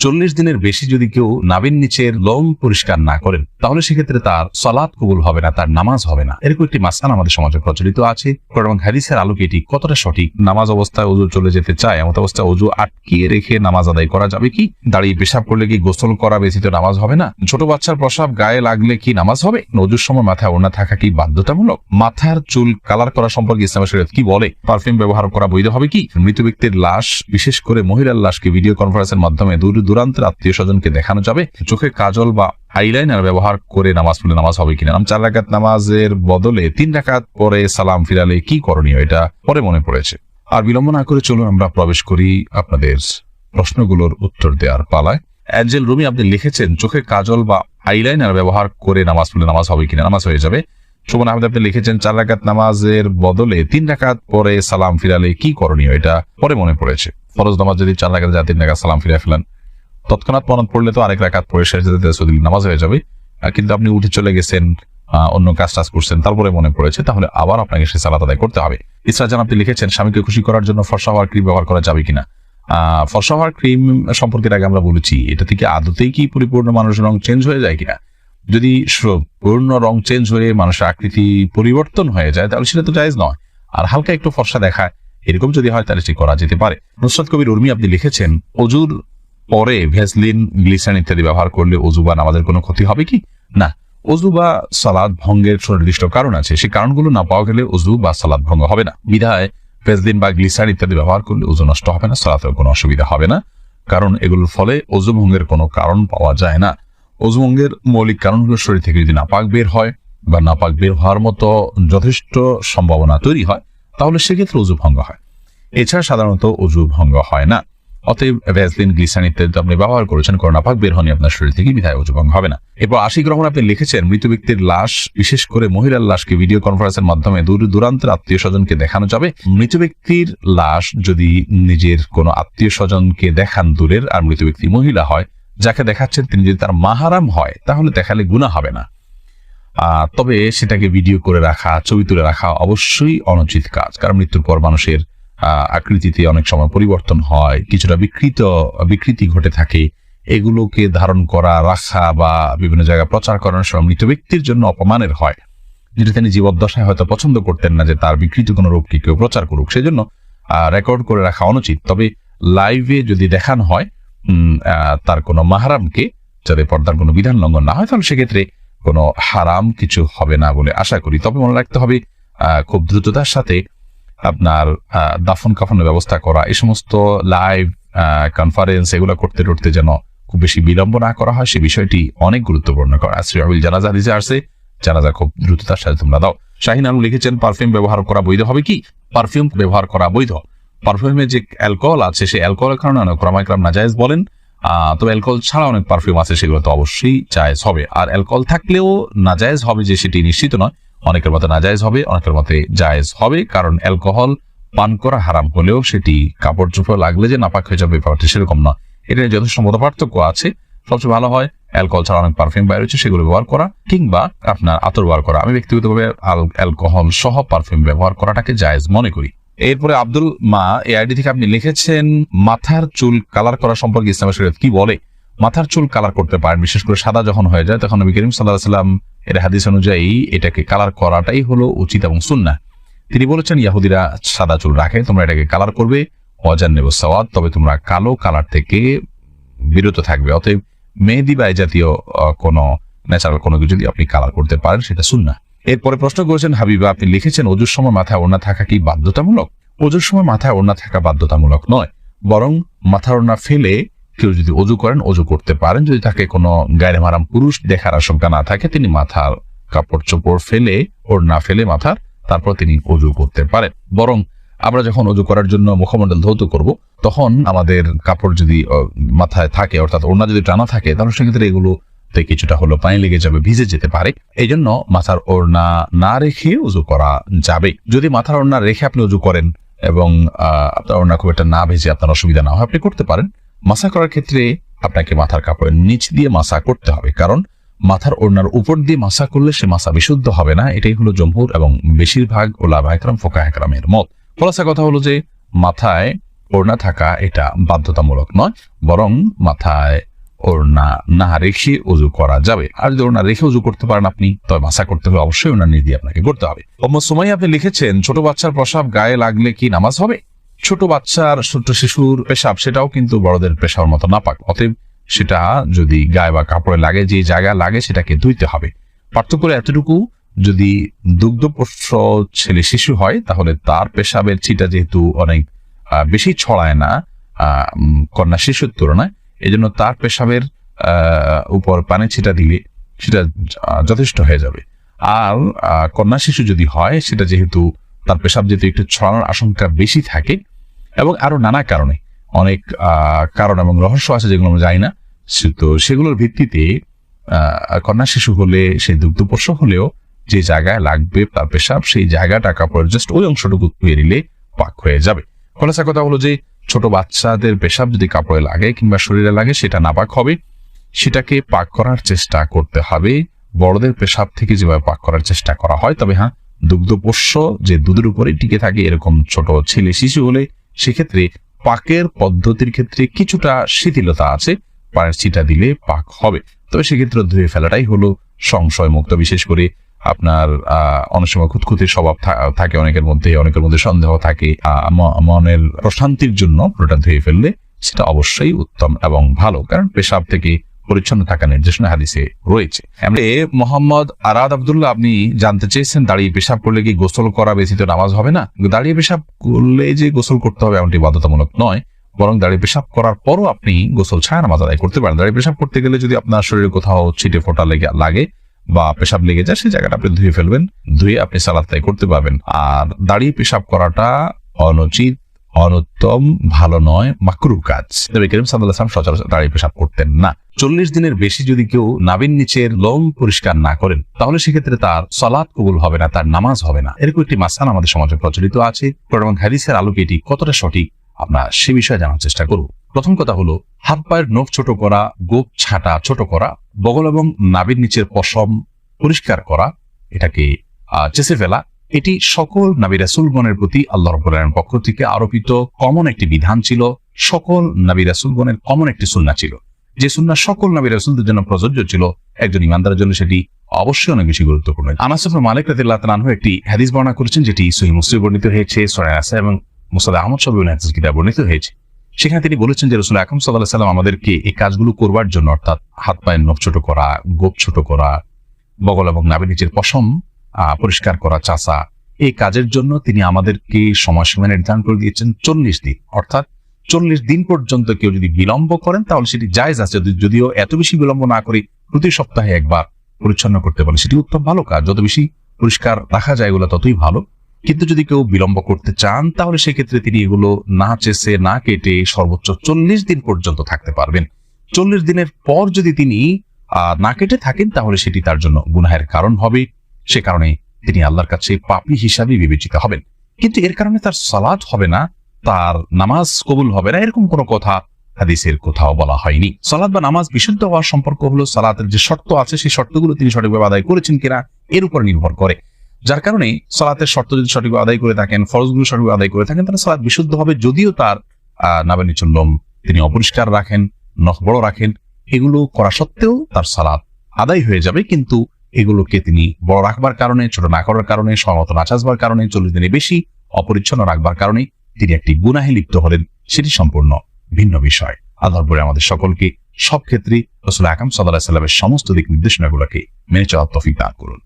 40 দিনের বেশি যদি কেউ নাভির নিচের লোম পরিষ্কার না করেন তাহলে সেক্ষেত্রে তার সালাত কবুল হবে না, তার নামাজ হবে না। এরকম একটি মাসআলা আমাদের সমাজে প্রচলিত আছে। কোরআন এবং হাদিসের আলোকে এটি কতটা সঠিক? নামাজ অবস্থায় ওযু চলে যেতে চায়, এমন অবস্থায় ওযু আটকিয়ে রেখে নামাজ আদায় করা যাবে কি? দাঁড়িয়ে পেশাব করলে কি গোসল করা ব্যতীত নামাজ হবে না? ছোট বাচ্চার প্রসাব গায়ে লাগলে কি নামাজ হবে? ওযুর সময় মাথায় ওড়না থাকা কি বাধ্যতামূলক? মাথার চুল কালার করা সম্পর্কে ইসলামের শরীয়ত কি বলে? পারফিউম ব্যবহার করা বৈধ হবে কি? মৃত ব্যক্তির লাশ, বিশেষ করে মহিলার লাশকে ভিডিও কনফারেন্সের মাধ্যমে দূর দূরান্তের আত্মীয় স্বজনকে দেখানো যাবে? চোখে কাজল বা আইলাইনার ব্যবহার করে নামাজ পড়লে নামাজ হবে কিনা? 4 রাকাত নামাজের বদলে 3 রাকাত পরে সালাম ফিরালে কি করণীয়? এটা পরে মনে পড়েছে। আর বিলম্ব না করে চলুন আমরা প্রবেশ করি আপনাদের প্রশ্নগুলোর উত্তর দেওয়ার পালায়। অ্যাঞ্জেল রুমি আপনি লিখেছেন, চোখে কাজল বা আইলাইনার ব্যবহার করে নামাজ পড়লে নামাজ হবে কিনা? নামাজ হয়ে যাবে। শোভন আহমেদ আপনি লিখেছেন, 4 রাকাত নামাজের বদলে 3 রাকাত পরে সালাম ফিরালে কি করণীয়? এটা পরে মনে পড়েছে। ফরজ নামাজ যদি 4 রাকাত যায় 3 রাকাত সালাম ফিরে ফেলেন, তৎক্ষণাৎ মনত পড়লে তো আরেক রাকাত পরে শেষ নামাজ হয়ে যাবে। কিন্তু আপনি উঠে চলে গেছেন, অন্য কাজ টাজ করছেন, তারপরে মনে পড়েছে, তাহলে আবার আপনাকে সে সালাত আদায় করতে হবে। ইসরা জান আপনি লিখেছেন, স্বামীকে খুশি করার জন্য ফর্সা হওয়ার ক্রিম ব্যবহার করা যাবে কিনা? ফর্সা হওয়ার ক্রিম সম্পর্কে আগে আমরা বলেছি, এটা থেকে আদতেই কি পরিপূর্ণ মানুষের রং চেঞ্জ হয়ে যায় কিনা? যদি পূর্ণ রং চেঞ্জ হয়ে মানুষের আকৃতি পরিবর্তন হয়ে যায় তাহলে সেটা তো জায়েজ নয়। আর হালকা একটু ফর্সা দেখায় এরকম যদি হয় তাহলে সেটা করা যেতে পারে। নুসরাত কবির উর্মি আপনি লিখেছেন, ওযুর পরে ভ্যাসলিন, গ্লিসারিন ইত্যাদি ব্যবহার করলে ওযু বা নামাজের কোনো ক্ষতি হবে কি? না, ওযু বা সালাত ভঙ্গের সুনির্দিষ্ট কারণ আছে, সেই কারণগুলো না পাওয়া গেলে ওযু বা সালাত ভঙ্গ হবে না। বিধায় ভ্যাসলিন বা গ্লিসারিন ইত্যাদি ব্যবহার করলে ওযু নষ্ট হবে না, সালাতের কোনো অসুবিধা হবে না, কারণ এগুলোর ফলে ওযু ভঙ্গের কোনো কারণ পাওয়া যায় না। ওযু ভঙ্গের মৌলিক কারণগুলো শরীর থেকে যদি নাপাক বের হয় বা নাপাক বের হওয়ার মতো যথেষ্ট সম্ভাবনা তৈরি হয় তাহলে সেক্ষেত্রে ওযু ভঙ্গ হয়। এছাড়া সাধারণত ওযু ভঙ্গ হয় না। অতএব ভ্যাসলিন, গ্লিসারিন ইত্যাদি আপনি ব্যবহার করেছেন, কারণ নাপাক বের হয়নি আপনার শরীর থেকে, বিধায় ওযু ভঙ্গ হবে না। এরপর আশিক রহমান আপনি লিখেছেন, মৃত ব্যক্তির লাশ, বিশেষ করে মহিলার লাশকে ভিডিও কনফারেন্সের মাধ্যমে দূর দূরান্তের আত্মীয় স্বজনকে দেখানো যাবে? মৃত ব্যক্তির লাশ যদি নিজের কোনো আত্মীয় স্বজনকে দেখান দূরের, আর মৃত ব্যক্তি মহিলা হয়, যাকে দেখাচ্ছেন তিনি যদি তার মাহারাম হয় তাহলে দেখালে গুনাহ হবে না। তবে সেটাকে ভিডিও করে রাখা, ছবি তুলে রাখা অবশ্যই অনুচিত কাজ, কারণ মৃত্যুর পর মানুষের আকৃতিতে অনেক সময় পরিবর্তন হয়, কিছুটা বিকৃতি ঘটে থাকে। এগুলোকে ধারণ করা, রাখা বা বিভিন্ন জায়গায় প্রচার করার সময় মৃত ব্যক্তির জন্য অপমানের হয়, যেটা তিনি জীবদ্দশায় হয়তো পছন্দ করতেন না যে তার বিকৃত কোনো রূপকে কেউ প্রচার করুক, সেজন্য রেকর্ড করে রাখা অনুচিত। তবে লাইভে যদি দেখানো হয় তার কোনো মাহারামকে, যাতে পর্দার কোনো বিধান লঙ্ঘন না হয়, তাহলে সেক্ষেত্রে কোনো হারাম কিছু হবে না বলে আশা করি। তবে মনে রাখতে হবে খুব দ্রুততার সাথে আপনার দাফন কাফনের ব্যবস্থা করা, এই সমস্ত লাইভ কনফারেন্স এগুলো করতে করতে যেন খুব বেশি বিলম্ব না করা হয়, সে বিষয়টি অনেক গুরুত্বপূর্ণ। জানাজা হাদিসে আসছে, জানাজা খুব দ্রুততার সাথে তোমরা দাও। শাহিন আলম লিখেছেন, পারফিউম ব্যবহার করা বৈধ হবে কি? পারফিউম ব্যবহার করা বৈধ। পারফিউমে যে অ্যালকোহল আছে, সেই অ্যালকোহলের কারণে অনেক ওলামায়ে কেরাম নাজায়েজ বলেন। তবে অ্যালকোহল ছাড়া অনেক পারফিউম আছে, সেগুলো তো অবশ্যই জায়েজ হবে। আর অ্যালকোহল থাকলেও নাজায়েজ হবে যে সেটি নিশ্চিত নয়, অনেকের মতে নাজায়েজ হবে, অনেকের মতে জায়েজ হবে, কারণ অ্যালকোহল পান করা হারাম হলেও সেটি কাপড় চোপড় লাগলে যে নাপাক হয়ে যাবে ব্যাপারটি সেরকম নয়। এটা যথেষ্ট মত পার্থক্য আছে। সবচেয়ে ভালো হয় অ্যালকোহল ছাড়া অনেক পারফিউম বাইরে হচ্ছে সেগুলো ব্যবহার করা, কিংবা আপনার আতর ব্যবহার করা। আমি ব্যক্তিগতভাবে অ্যালকোহল সহ পারফিউম ব্যবহার করাটাকে জায়েজ মনে করি। এরপরে আব্দুল মা এই আইডি থেকে আপনি লিখেছেন, মাথার চুল কালার করা সম্পর্কে ইসলামের শরীয়ত কি বলে? মাথার চুল কালার করতে পারেন, বিশেষ করে সাদা যখন হয়ে যায় তখন নবী করিম সাল্লাল্লাহু আলাইহি ওয়াসাল্লাম এর হাদিস অনুযায়ী এটাকে কালার করাটাই হলো উচিত এবং সুন্নাহ। তিনি বলেছেন, ইহুদিরা সাদা চুল রাখে, তোমরা এটাকে কালার করবে, ওয়াজান্নিবু সাওয়াদ, তবে তোমরা কালো কালার থেকে বিরত থাকবে। অতএব মেহেদি বা এই জাতীয় কোনো ন্যাচারাল কোনো কিছু যদি আপনি কালার করতে পারেন সেটা সুন্নাহ। এরপরে প্রশ্ন করেছেন হাবিবা, আপনি লিখেছেন, ওযুর সময় মাথায় ওড়না থাকা কি বাধ্যতামূলক? ওযুর সময় মাথায় ওড়না থাকা বাধ্যতামূলক নয়, বরং মাথার ওড়না ফেলে কেউ যদি ওযু করেন, ওযু করতে পারেন। যদি তাকে কোনো গায়রে মাহরাম পুরুষ দেখার আশঙ্কা না থাকে, তিনি মাথার কাপড় চোপড় ফেলে, ওড়না ফেলে মাথার, তারপর তিনি ওযু করতে পারেন। বরং আমরা যখন ওযু করার জন্য মুখমণ্ডল ধৌত করব, তখন আমাদের কাপড় যদি মাথায় থাকে, অর্থাৎ ওড়না যদি টানা থাকে, তাহলে সেক্ষেত্রে এগুলোতে কিছুটা হলো পানি লেগে যাবে, ভিজে যেতে পারে। এই জন্য মাথার ওড়না না রেখে ওযু করা যাবে। যদি মাথার ওড়না রেখে আপনি ওযু করেন এবং আপনার ওড়না খুব একটা না ভেজে আপনার অসুবিধা না হয়, আপনি করতে পারেন। মাসা করার ক্ষেত্রে আপনাকে মাথার কাপড়ের নিচ দিয়ে মাসা করতে হবে, কারণ মাথার ওড়নার উপর দিয়ে মাসা করলে সে মাসা বিশুদ্ধ হবে না। এটাই হলো জমহুর এবং বেশিরভাগ ওলামায়ে কেরাম, ফুকাহায়ে কেরামের মত। খোলাসা কথা হলো যে মাথায় ওড়না থাকা এটা বাধ্যতামূলক নয়, বরং মাথায় ওড়না না রেখে উজু করা যাবে। আর যদি ওড়না রেখে উজু করতে পারেন আপনি, তবে মাসা করতে হলে অবশ্যই ওড়না নিয়ে দিয়ে আপনাকে করতে হবে। উম্মু সুমাইয়া আপনি লিখেছেন, ছোট বাচ্চার প্রসাব গায়ে লাগলে কি নামাজ হবে? ছোট বাচ্চার, ছোট শিশুর পেশাব সেটাও কিন্তু বড়দের পেশার মতো নাপাক, অতএব সেটা যদি গায়ে বা কাপড়ে লাগে, যে জায়গায় লাগে সেটাকে ধুইতে হবে। পার্থক্য এতটুকু, যদি দুগ্ধপোষ্য ছেলে শিশু হয় তাহলে তার পেশাবের ছিটা যেহেতু অনেক বেশি ছড়ায় না কন্যা শিশুর তুলনায়, এই জন্য তার পেশাবের উপর পানি ছিটা দিলে সেটা যথেষ্ট হয়ে যাবে। আর কন্যা শিশু যদি হয়, সেটা যেহেতু তার পেশাব যেহেতু একটু ছড়ানোর আশঙ্কা বেশি থাকে, এবং আরো নানা কারণে, অনেক কারণ এবং রহস্য আছে যেগুলো আমরা জানি না, তো সেগুলোর ভিত্তিতে কন্যা শিশু হলে, সেই দুগ্ধপোষ্য হলেও যে জায়গায় লাগবে তার পেশাব, সেই জায়গাটা কাপড়ের জাস্ট ওই অংশটুকু ধুয়ে নিলে পাক হয়ে যাবে। খোলাসা কথা হলো যে ছোট বাচ্চাদের পেশাব যদি কাপড়ে লাগে কিংবা শরীরে লাগে সেটা নাপাক হবে, সেটাকে পাক করার চেষ্টা করতে হবে বড়দের পেশাব থেকে যেভাবে পাক করার চেষ্টা করা হয়। তবে হ্যাঁ, দুগ্ধপোষ্য যে দুধের উপরে টিকে থাকে এরকম ছোট ছেলে শিশু হলে সেক্ষেত্রে পাকের পদ্ধতির ক্ষেত্রে কিছুটা শিথিলতা আছে, পায়ের ছিটা দিলে পাক হবে। তবে সেক্ষেত্রে ধুয়ে ফেলাটাই হলো সংশয় মুক্ত। বিশেষ করে আপনার অনেক সময় খুঁতখুঁতির স্বভাব থাকে অনেকের মধ্যে সন্দেহ থাকে, মনের প্রশান্তির জন্য পুরোটা ধুয়ে ফেললে সেটা অবশ্যই উত্তম এবং ভালো, কারণ পেশাব থেকে পরিচ্ছন্ন থাকা নির্দেশনা হাদিসে রয়েছে। মোহাম্মদ আরাদ আব্দুল্লাহ আপনি জানতে চেয়েছেন, দাঁড়িয়ে পেশাব করলে কি গোসল করা ব্যতীত নামাজ হবে না? দাঁড়িয়ে পেশাব করলে যে গোসল করতে হবে এমনটি বাধ্যতামূলক নয়, বরং দাঁড়িয়ে পেশাব করার পরও আপনি গোসল ছাড়া নামাজ আদায় করতে পারেন। দাঁড়িয়ে পেশাব করতে গেলে যদি আপনার শরীরে কোথাও ছিটে ফোঁটা লাগে বা পেশাব লেগে যায়, সেই জায়গাটা আপনি ধুয়ে ফেলবেন, ধুয়ে আপনি সালাত আদায় করতে পারবেন। আর দাঁড়িয়ে পেশাব করাটা অনুচিত, অনুত্তম, ভালো নয়, মাকরুহ কাজ। নবী করিম সাল্লাল্লাহু আলাইহি ওয়াসাল্লাম সচরাচর দাঁড়িয়ে পেশাব করতেন না। 40 দিনের বেশি যদি কেউ নাভির নিচের লোম পরিষ্কার না করেন তাহলে সেক্ষেত্রে তার সালাত কবুল হবে না, তার নামাজ হবে না। এরকম একটি মাসআলা আমাদের সমাজে প্রচলিত আছে। কোরআন এবং হাদিসের আলোকে এটি কতটা সঠিক আমরা সে বিষয়ে জানার চেষ্টা করব। প্রথম কথা হলো, হাত পায়ের নখ ছোট করা, গোপ ছাটা ছোট করা, বগল এবং নাভির নিচের পশম পরিষ্কার করা, এটাকে চেঁচে ফেলা, এটি সকল নবী রাসূলগণের প্রতি আল্লাহ রাব্বুল আলামিনের পক্ষ থেকে আরোপিত কমন একটি বিধান ছিল। সকল নবী রাসূলগণের কমন একটি সুন্নাহ ছিল, যে সুন্নাহ সকল নবী রাসূলদের জন্য প্রযোজ্য ছিল। একজন ইমানদারের জন্য সেটি অবশ্যই অনেক বেশি গুরুত্বপূর্ণ। আনাস ইবনে মালিক রাদিয়াল্লাহু তাআলা আনহু একটি হাদিস বর্ণনা করেছেন, যেটি সহিহ মুসলিমে বর্ণিত হয়েছে, সূরা নাসা এবং মুসনাদ আহমদ সব হাদিস কিতাবে বর্ণিত হয়েছে। সেখানে তিনি বলেছেন যে রাসূল আকরাম সাল্লাল্লাহু আলাইহি ওয়াসাল্লাম আমাদেরকে এই কাজগুলো করবার জন্য, অর্থাৎ হাত পায়ের নখ ছোট করা, গোপ ছোট করা, বগল এবং নাভির নিচের পশম পরিষ্কার করা, চাষা, এই কাজের জন্য তিনি আমাদেরকে সময়সীমা নির্ধারণ করে দিয়েছেন 40 দিন। অর্থাৎ 40 দিন পর্যন্ত কেউ যদি বিলম্ব করেন তাহলে সেটি জায়েজ আছে, যদিও এত বেশি বিলম্ব না করে প্রতি সপ্তাহে একবার পরিচ্ছন্ন করতে পারে, সেটি উত্তম ভালো কাজ। যত বেশি পরিষ্কার রাখা যায় এগুলো ততই ভালো। কিন্তু যদি কেউ বিলম্ব করতে চান তাহলে সেক্ষেত্রে তিনি এগুলো না চেষে না কেটে সর্বোচ্চ 40 দিন পর্যন্ত থাকতে পারবেন। 40 দিনের পর যদি তিনি না কেটে থাকেন তাহলে সেটি তার জন্য গুনাহের কারণ হবে, সে কারণে তিনি আল্লাহর কাছে পাপী হিসাবে বিবেচিত হবেন। কিন্তু এর কারণে তার সালাত হবে না, তার নামাজ কবুল হবে না, এরকম কোনো কথা হাদিসের কোথাও বলা হয়নি। সালাত বা নামাজ বিশুদ্ধ হওয়ার সম্পর্ক হলো সালাতের যে শর্ত আছে সেই শর্তগুলো তিনি সঠিকভাবে আদায় করেছেন কিনা এর উপর নির্ভর করে। যার কারণে সালাতের শর্ত যদি সঠিকভাবে আদায় করে থাকেন, ফরজগুলো সঠিকভাবে আদায় করে থাকেন, তাহলে সালাত বিশুদ্ধ হবে। যদিও তার নাভির নিচের লোম তিনি অপরিষ্কার রাখেন, নখ বড় রাখেন, এগুলো করা সত্ত্বেও তার সালাত আদায় হয়ে যাবে। কিন্তু এগুলোকে তিনি বড় রাখবার কারণে, ছোট না করার কারণে, সময়মতো না চাষবার কারণে, 40 দিনে বেশি অপরিচ্ছন্ন রাখবার কারণে তিনি একটি গুনাহে লিপ্ত হলেন, সেটি সম্পূর্ণ ভিন্ন বিষয়। আল্লাহ রাব্বুল আমাদের সকলকে সব ক্ষেত্রে রাসূল আকরাম সাল্লাল্লাহু আলাইহি ওয়াসাল্লামের সমস্ত দিক নির্দেশনাগুলোকে মেনে চলার তৌফিক দান করুন।